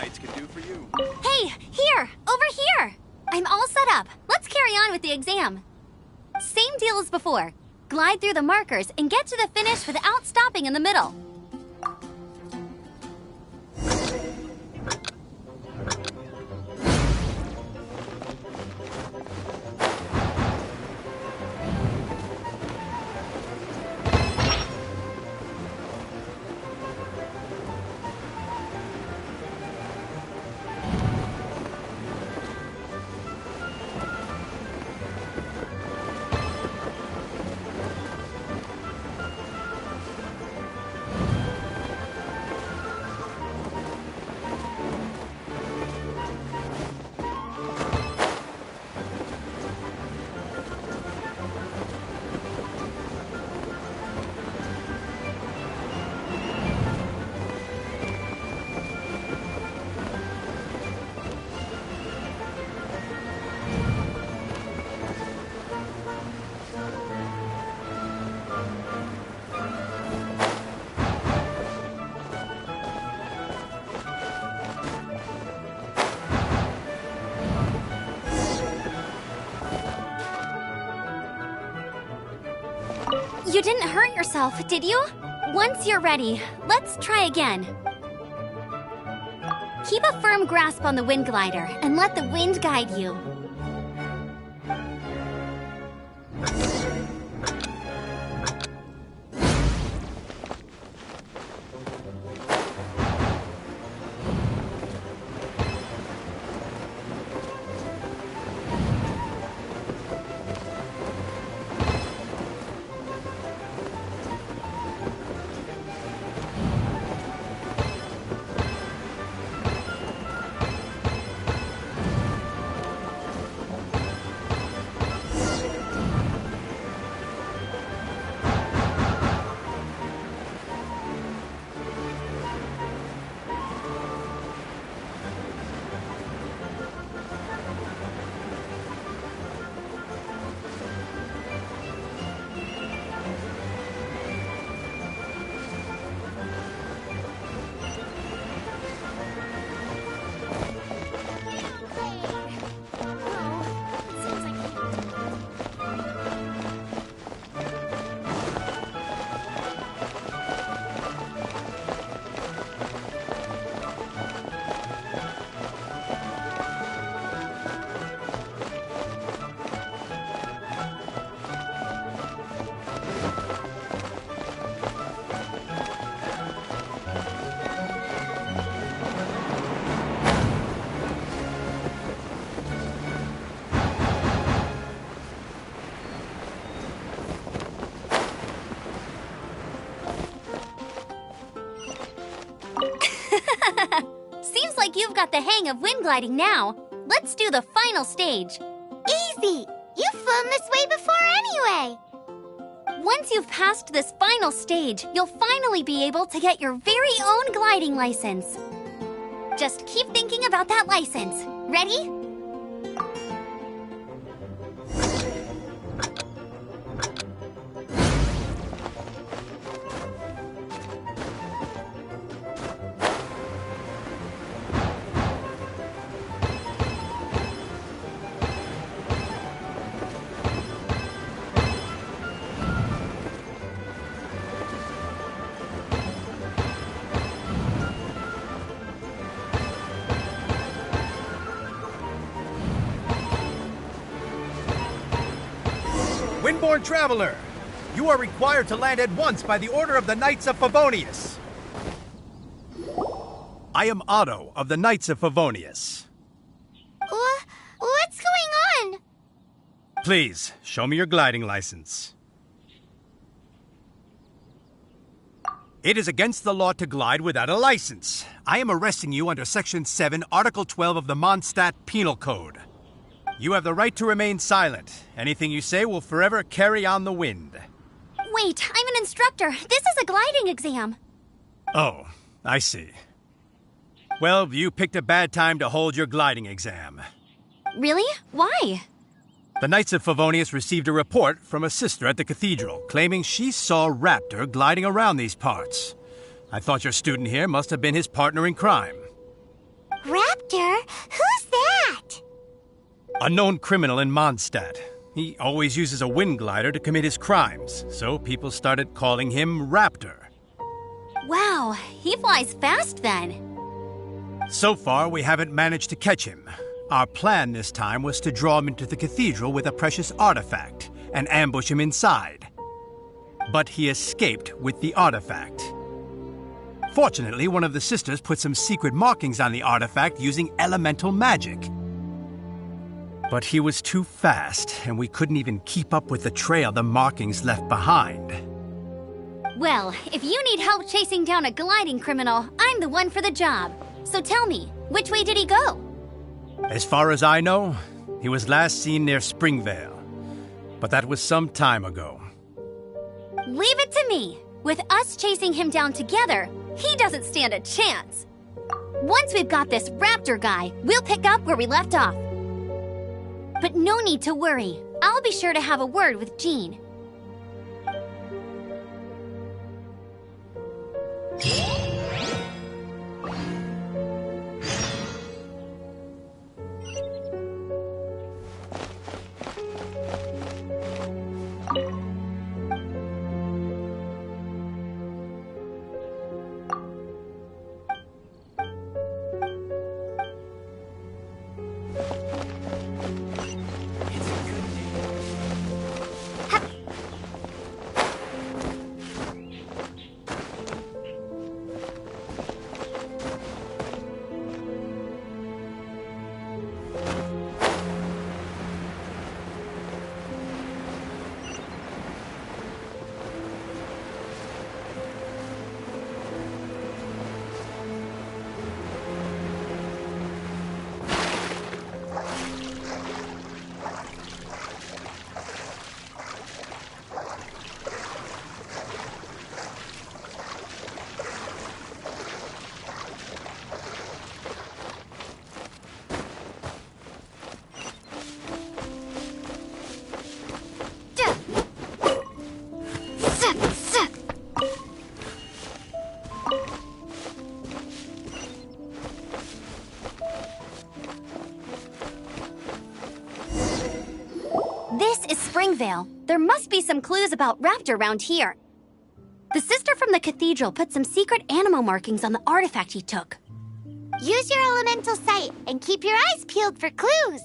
knights can do for you. Hey, here! Over here! I'm all set up. Let's carry on with the exam. Same deal as before. Glide through the markers and get to the finish without stopping in the middle. You didn't hurt yourself, did you? Once you're ready, let's try again. Keep a firm grasp on the wind glider and let the wind guide you. Seems like you've got the hang of wind gliding now. Let's do the final stage. Easy! You've flown this way before anyway! Once you've passed this final stage, you'll finally be able to get your very own gliding license. Just keep thinking about that license. Ready? Windborne Traveler, you are required to land at once by the order of the Knights of Favonius. I am Otto of the Knights of Favonius. What's going on? Please, show me your gliding license. It is against the law to glide without a license. I am arresting you under Section 7, Article 12 of the Mondstadt Penal Code. You have the right to remain silent. Anything you say will forever carry on the wind. Wait, I'm an instructor. This is a gliding exam. Oh, I see. Well, you picked a bad time to hold your gliding exam. Really? Why? The Knights of Favonius received a report from a sister at the cathedral claiming she saw Raptor gliding around these parts. I thought your student here must have been his partner in crime. Raptor? Who's that? A known criminal in Mondstadt. He always uses a wind glider to commit his crimes, so people started calling him Raptor. Wow, he flies fast then. So far, we haven't managed to catch him. Our plan this time was to draw him into the cathedral with a precious artifact and ambush him inside. But he escaped with the artifact. Fortunately, one of the sisters put some secret markings on the artifact using elemental magic. But he was too fast, and we couldn't even keep up with the trail the markings left behind. Well, if you need help chasing down a gliding criminal, I'm the one for the job. So tell me, which way did he go? As far as I know, he was last seen near Springvale. But that was some time ago. Leave it to me. With us chasing him down together, he doesn't stand a chance. Once we've got this Raptor guy, we'll pick up where we left off. But no need to worry. I'll be sure to have a word with Jean. This is Springvale. There must be some clues about Raptor around here. The sister from the cathedral put some secret animal markings on the artifact he took. Use your elemental sight and keep your eyes peeled for clues.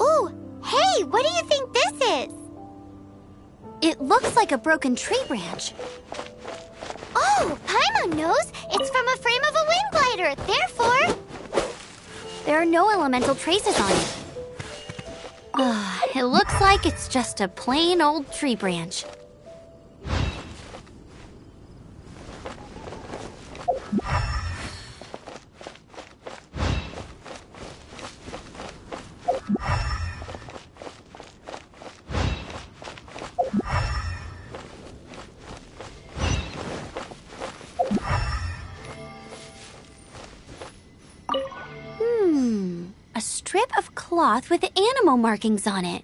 Ooh, hey, what do you think this is? It looks like a broken tree branch. Oh, Paimon knows. It's from a frame of a wind glider. Therefore, There are no elemental traces on it. It looks like it's just a plain old tree branch. A strip of cloth with animal markings on it.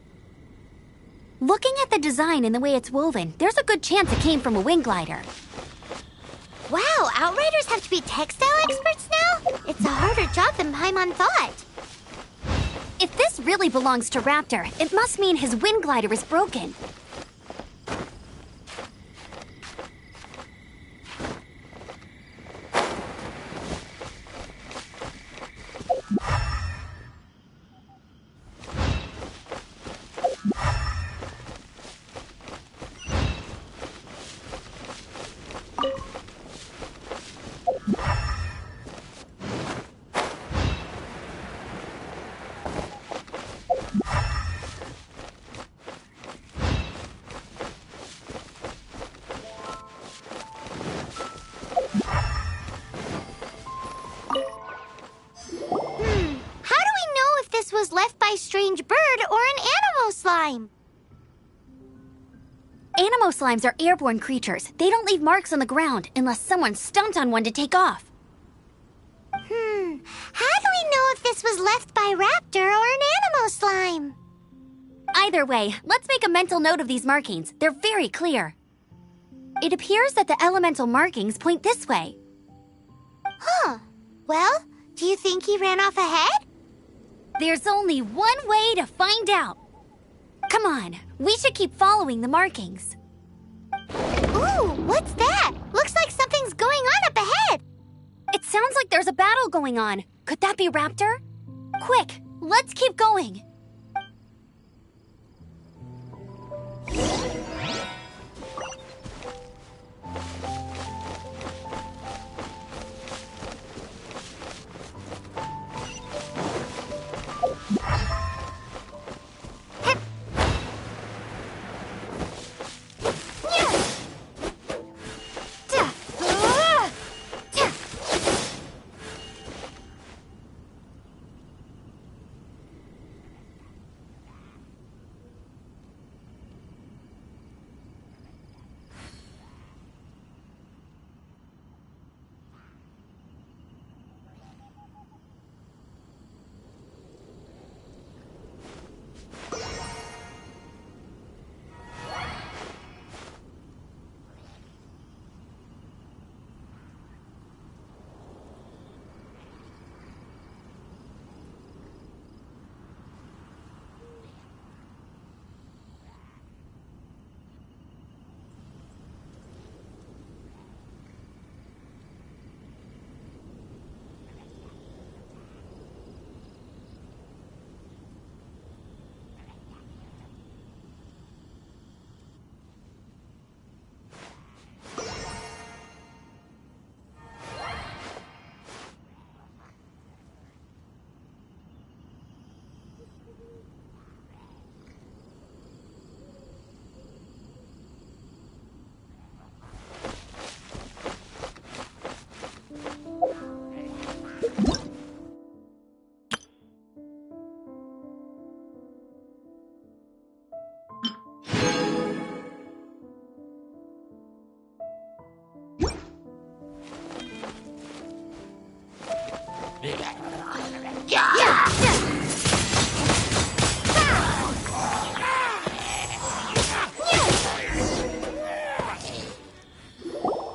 Looking at the design and the way it's woven, there's a good chance it came from a wind glider. wow, Outriders have to be textile experts now? It's a harder job than Paimon thought. If this really belongs to Raptor, it must mean his wind glider is broken. Was left by strange bird or an animal slime. Animal slimes are airborne creatures. They don't leave marks on the ground unless someone stomped on one to take off. How do we know if this was left by Raptor or an animal slime? Either way, let's make a mental note of these markings. They're very clear. It appears that the elemental markings point this way. Huh. Well, do you think he ran off ahead? There's only one way to find out. Come on, we should keep following the markings. Ooh, what's that? Looks like something's going on up ahead. It sounds like there's a battle going on. Could that be Raptor? Quick, let's keep going.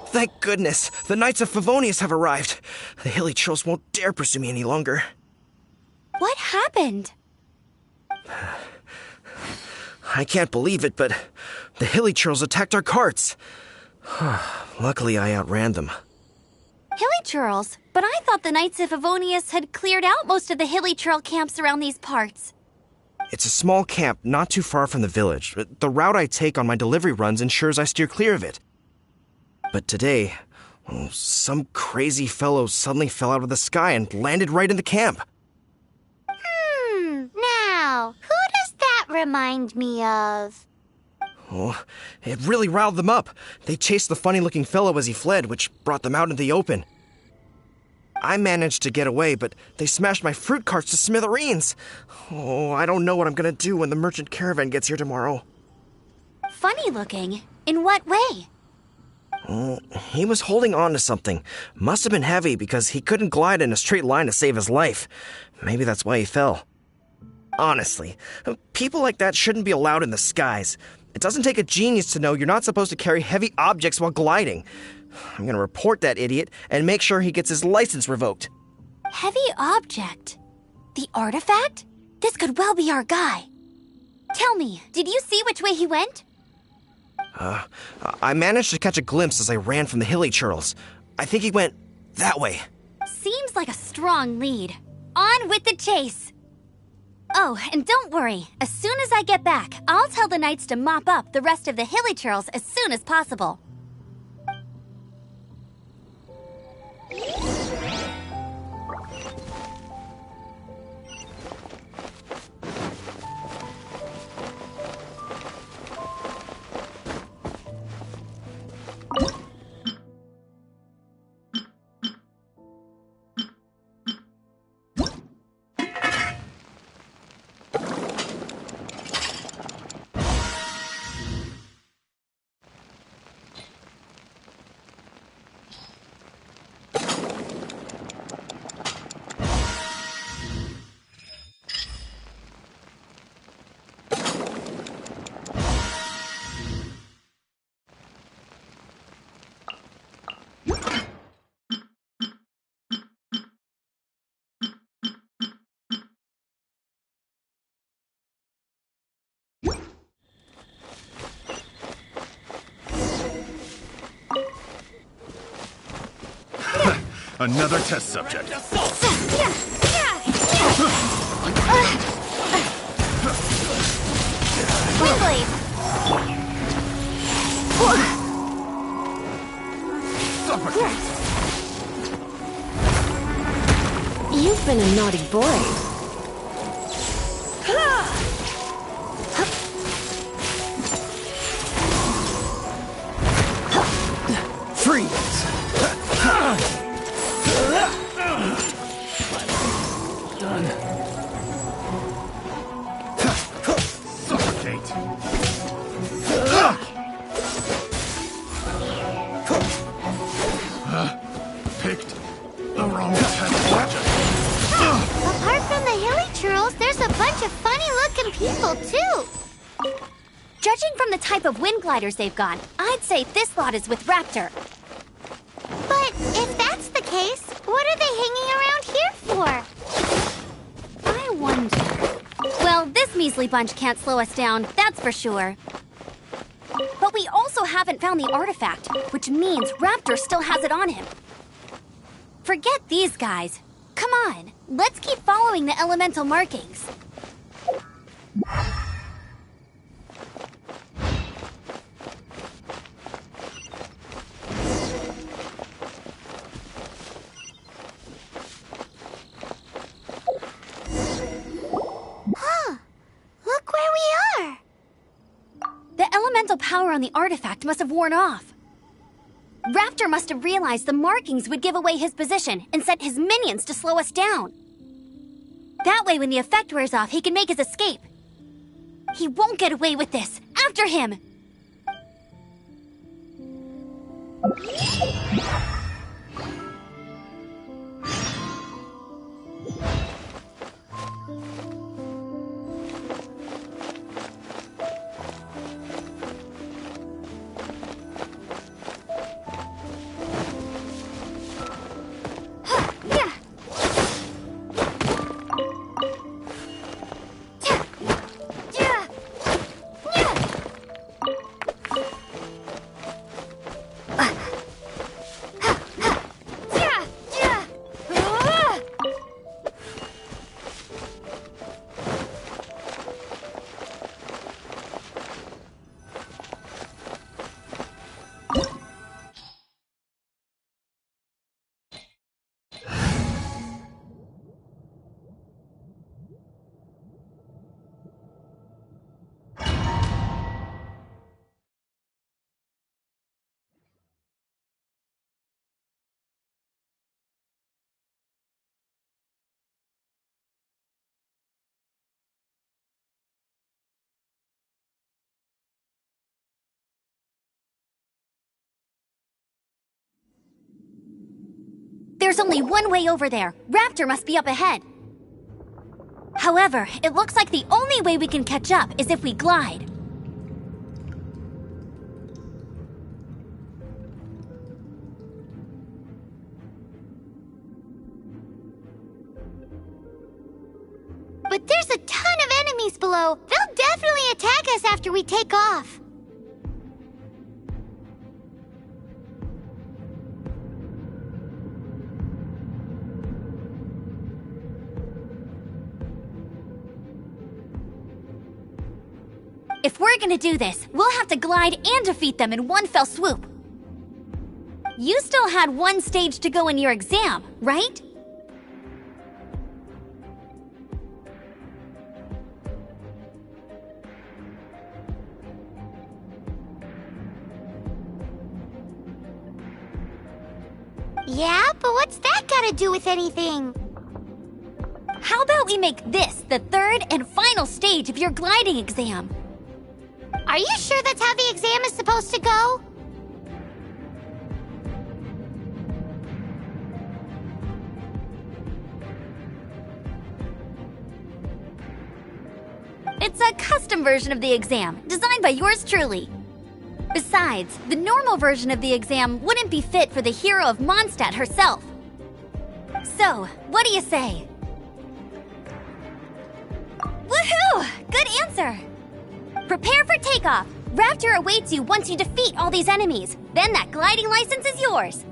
Thank goodness, the Knights of Favonius have arrived. The hilly trolls won't dare pursue me any longer. What happened? I can't believe it, but the hilly trolls attacked our carts. Luckily, I outran them. Hilly churls? But I thought the Knights of Favonius had cleared out most of the hilly churl camps around these parts. It's a small camp not too far from the village. The route I take on my delivery runs ensures I steer clear of it. But today, some crazy fellow suddenly fell out of the sky and landed right in the camp. Now, who does that remind me of? Oh, it really riled them up. They chased the funny-looking fellow as he fled, which brought them out into the open. I managed to get away, but they smashed my fruit carts to smithereens. Oh, I don't know what I'm gonna do when the merchant caravan gets here tomorrow. Funny looking? In what way? He was holding on to something. Must have been heavy because he couldn't glide in a straight line to save his life. Maybe that's why he fell. Honestly, people like that shouldn't be allowed in the skies. It doesn't take a genius to know you're not supposed to carry heavy objects while gliding. I'm gonna report that idiot and make sure he gets his license revoked. Heavy object? The artifact? This could well be our guy. Tell me, did you see which way he went? I managed to catch a glimpse as I ran from the hilly churls. I think he went that way. Seems like a strong lead. On with the chase! Oh, and don't worry. As soon as I get back, I'll tell the knights to mop up the rest of the hilly churls as soon as possible. Another test subject. Windblade! Suffocate! You've been a naughty boy. Freeze! Done. Suffocate! Picked the wrong test subject. Apart from the hilly churls, there's a bunch of funny-looking people, too. Judging from the type of wind gliders they've got, I'd say this lot is with Raptor. But if that's the case, what are they hanging around here for? I wonder... Well, this measly bunch can't slow us down, that's for sure. But we also haven't found the artifact, which means Raptor still has it on him. Forget these guys. Come on, let's keep following the elemental markings. Look where we are. The elemental power on the artifact must have worn off. Raptor must have realized the markings would give away his position and sent his minions to slow us down. That way, when the effect wears off, he can make his escape. He won't get away with this. After him! There's only one way over there. Raptor must be up ahead. However, it looks like the only way we can catch up is if we glide. But there's a ton of enemies below. They'll definitely attack us after we take off. If we're gonna do this, we'll have to glide and defeat them in one fell swoop. You still had one stage to go in your exam, right? Yeah, but what's that got to do with anything? How about we make this the third and final stage of your gliding exam? Are you sure that's how the exam is supposed to go? It's a custom version of the exam, designed by yours truly. Besides, the normal version of the exam wouldn't be fit for the hero of Mondstadt herself. So, what do you say? Woohoo! Good answer! Prepare for takeoff. Raptor awaits you once you defeat all these enemies. Then that gliding license is yours.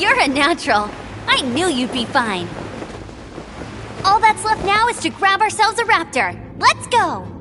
You're a natural. I knew you'd be fine. All that's left now is to grab ourselves a raptor. Let's go!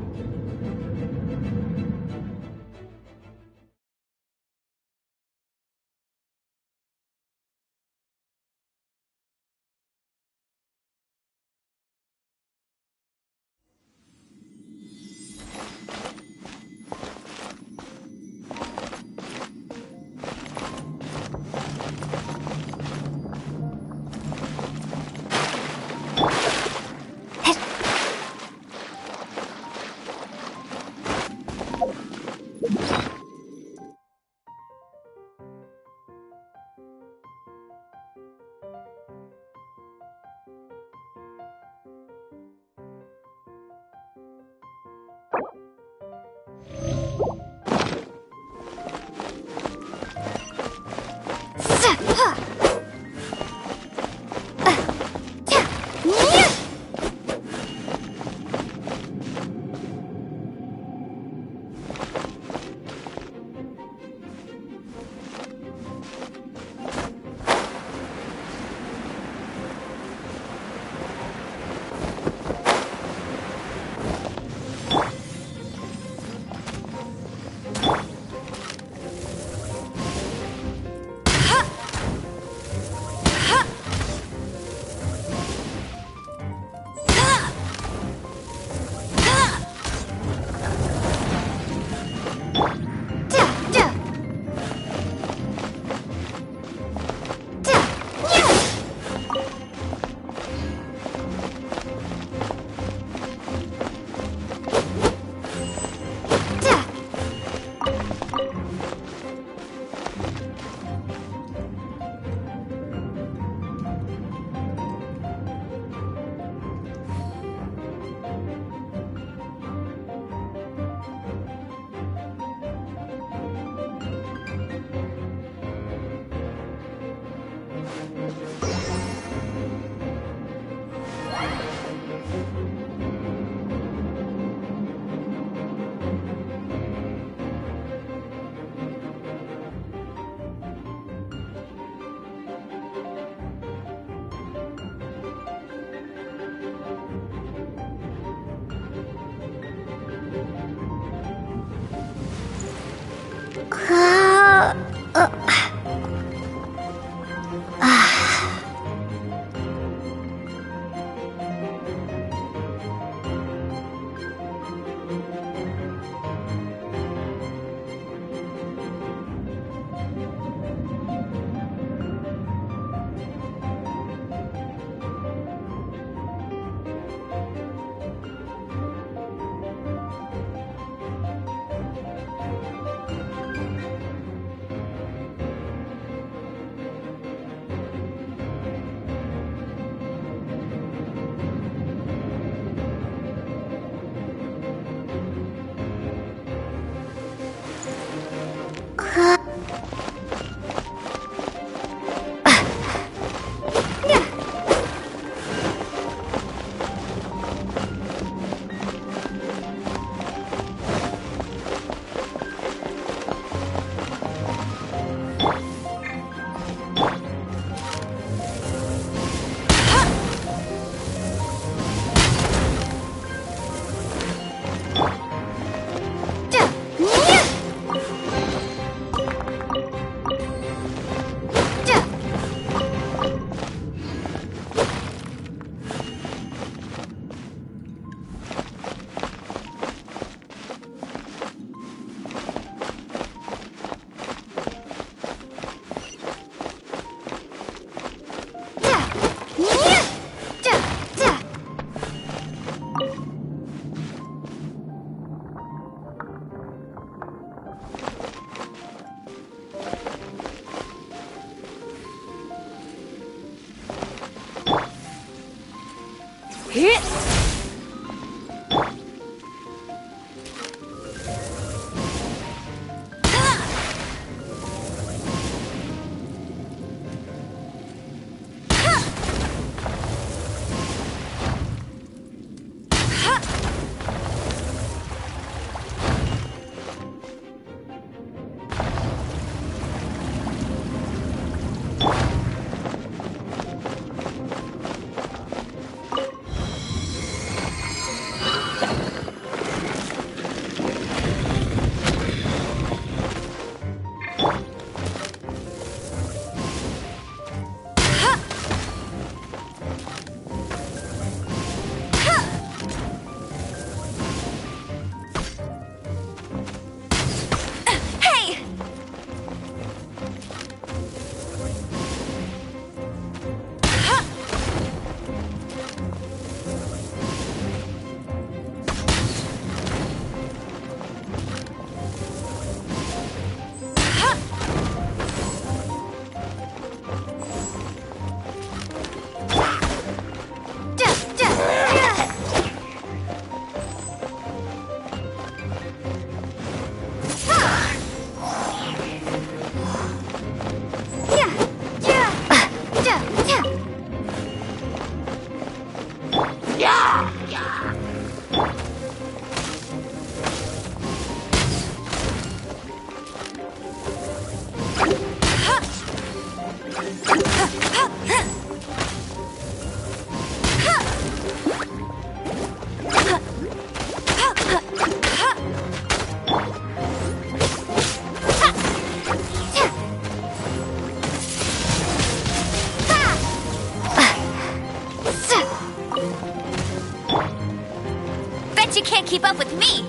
Bet you can't keep up with me!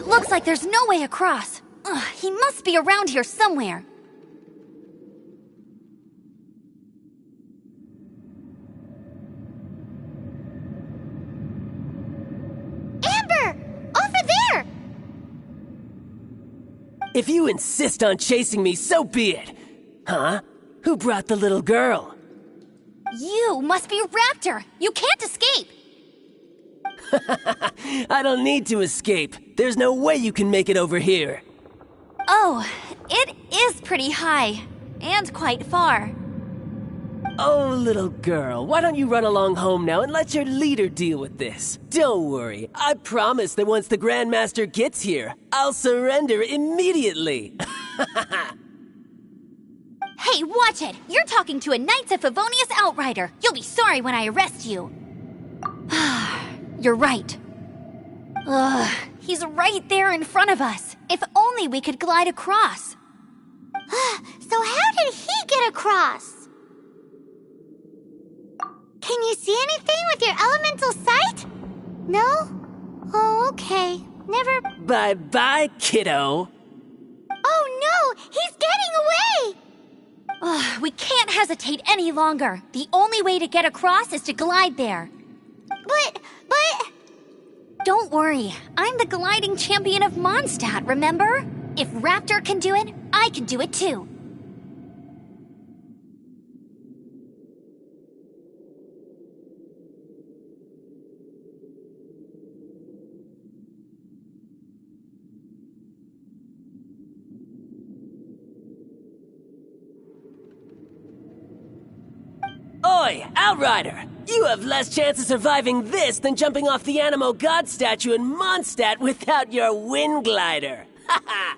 It looks like there's no way across. Ugh, he must be around here somewhere. Amber! Over there! If you insist on chasing me, so be it. Huh? Who brought the little girl? You must be Raptor! You can't escape! I don't need to escape. There's no way you can make it over here. Oh, it is pretty high. And quite far. Oh, little girl, why don't you run along home now and let your leader deal with this? Don't worry, I promise that once the Grandmaster gets here, I'll surrender immediately. Hey, watch it! You're talking to a Knights of Favonius outrider. You'll be sorry when I arrest you. You're right. Ugh, he's right there in front of us. If only we could glide across. So how did he get across? Can you see anything with your elemental sight? No? Oh, okay. Never... Bye-bye, kiddo. Oh no! He's getting away! Ugh, we can't hesitate any longer. The only way to get across is to glide there. But... Don't worry. I'm the gliding champion of Mondstadt, remember? If Raptor can do it, I can do it too. Oi, Outrider! You have less chance of surviving this than jumping off the Animo God statue in Mondstadt without your wind glider. Haha!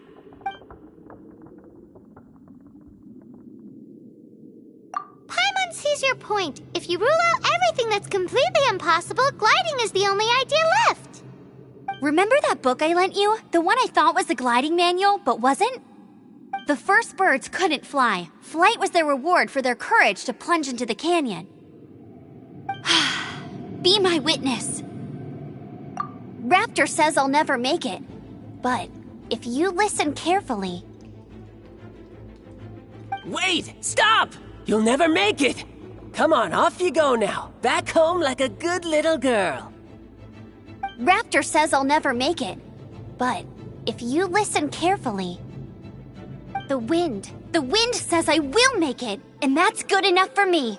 Paimon sees your point. If you rule out everything that's completely impossible, gliding is the only idea left. Remember that book I lent you? The one I thought was the gliding manual, but wasn't? The first birds couldn't fly. Flight was their reward for their courage to plunge into the canyon. Be my witness. Raptor says I'll never make it. But if you listen carefully... Wait! Stop! You'll never make it! Come on, off you go now. Back home like a good little girl. Raptor says I'll never make it. But if you listen carefully... The wind says I will make it, and that's good enough for me.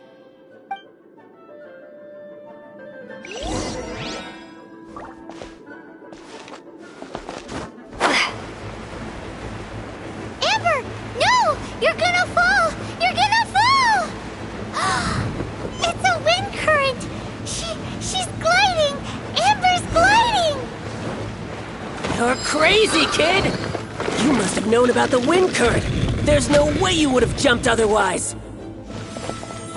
Amber! No! You're gonna fall! You're gonna fall! It's a wind current! She's gliding! Amber's gliding! You're crazy, kid! You must have known about the wind current. There's no way you would have jumped otherwise.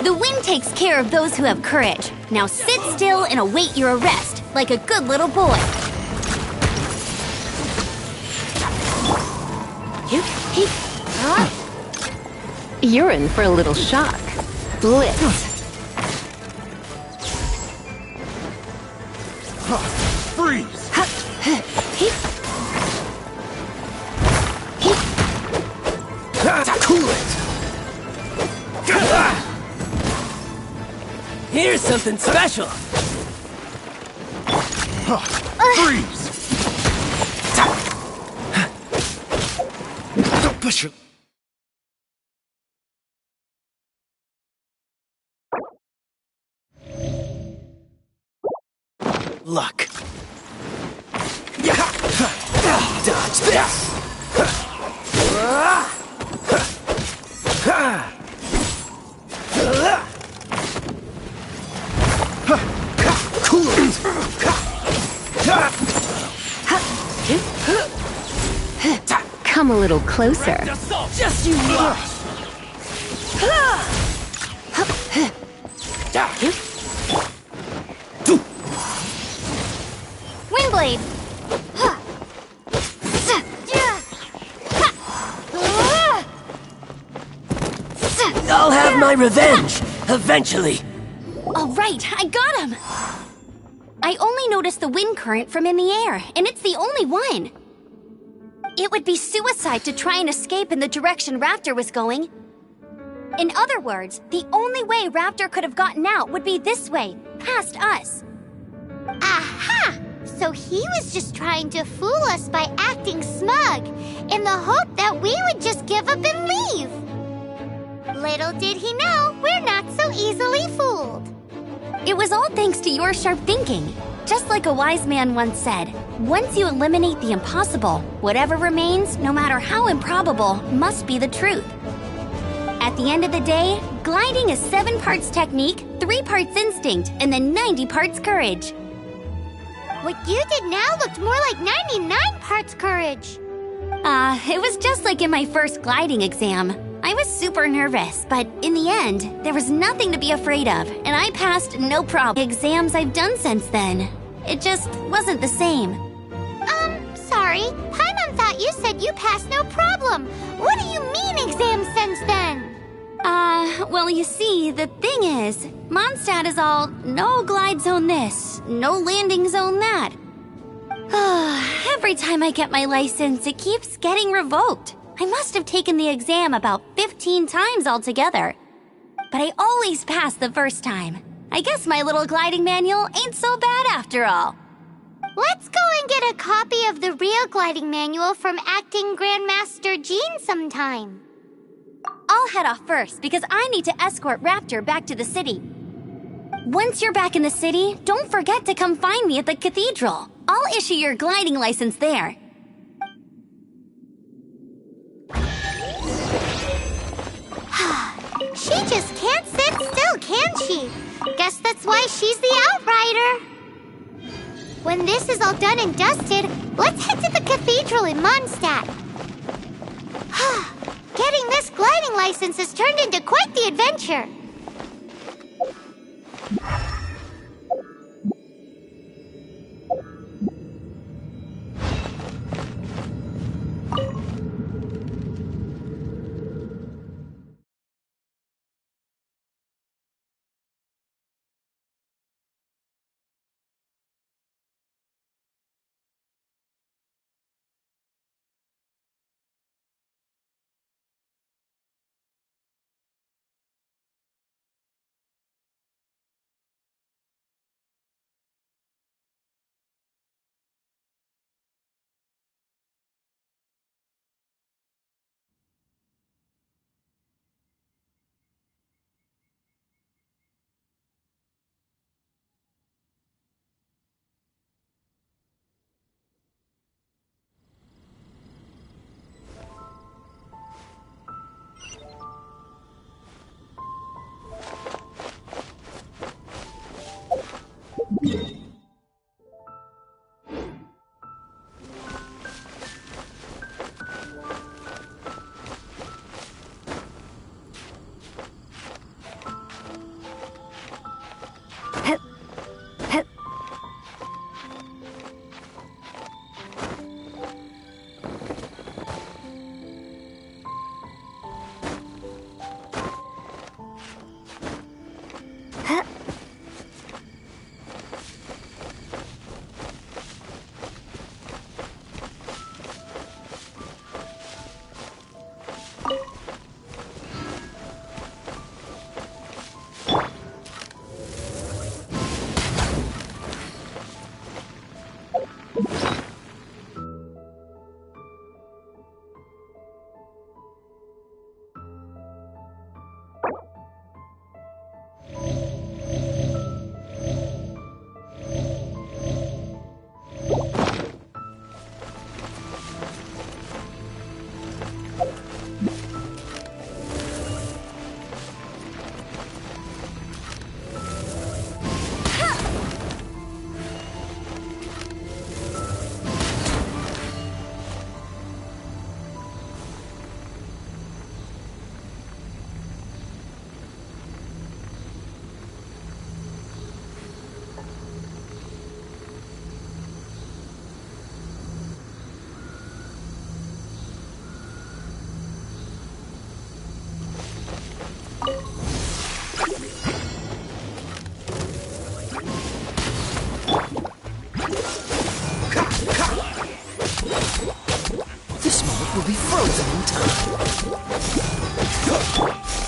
The wind takes care of those who have courage. Now sit still and await your arrest, like a good little boy. You're in for a little shock. Blitz. Freeze! Cool it! Here's something special! Freeze! Don't push your... Luck. Dodge this! Cool it! Come a little closer. Just you watch! Windblade! I'll have my revenge, eventually. All right, I got him! I only noticed the wind current from in the air, and it's the only one. It would be suicide to try and escape in the direction Raptor was going. In other words, the only way Raptor could have gotten out would be this way, past us. Aha! So he was just trying to fool us by acting smug, in the hope that we would just give up and leave. Little did he know, we're not so easily fooled. It was all thanks to your sharp thinking. Just like a wise man once said, once you eliminate the impossible, whatever remains, no matter how improbable, must be the truth. At the end of the day, gliding is 7 parts technique, 3 parts instinct, and then 90 parts courage. What you did now looked more like 99 parts courage. It was just like in my first gliding exam. I was super nervous, but in the end, there was nothing to be afraid of, and I passed no problem. Exams I've done since then. It just wasn't the same. Sorry. Paimon thought you said you passed no problem. What do you mean exams since then? Well, you see, the thing is, Mondstadt is all no glide zone this, no landing zone that. Every time I get my license, it keeps getting revoked. I must have taken the exam about 15 times altogether. But I always pass the first time. I guess my little gliding manual ain't so bad after all. Let's go and get a copy of the real gliding manual from Acting Grandmaster Jean sometime. I'll head off first because I need to escort Raptor back to the city. Once you're back in the city, don't forget to come find me at the cathedral. I'll issue your gliding license there. She just can't sit still, can she? Guess that's why she's the Outrider. When this is all done and dusted, let's head to the cathedral in Mondstadt. Getting this gliding license has turned into quite the adventure.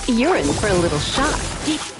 You're in for a little shock.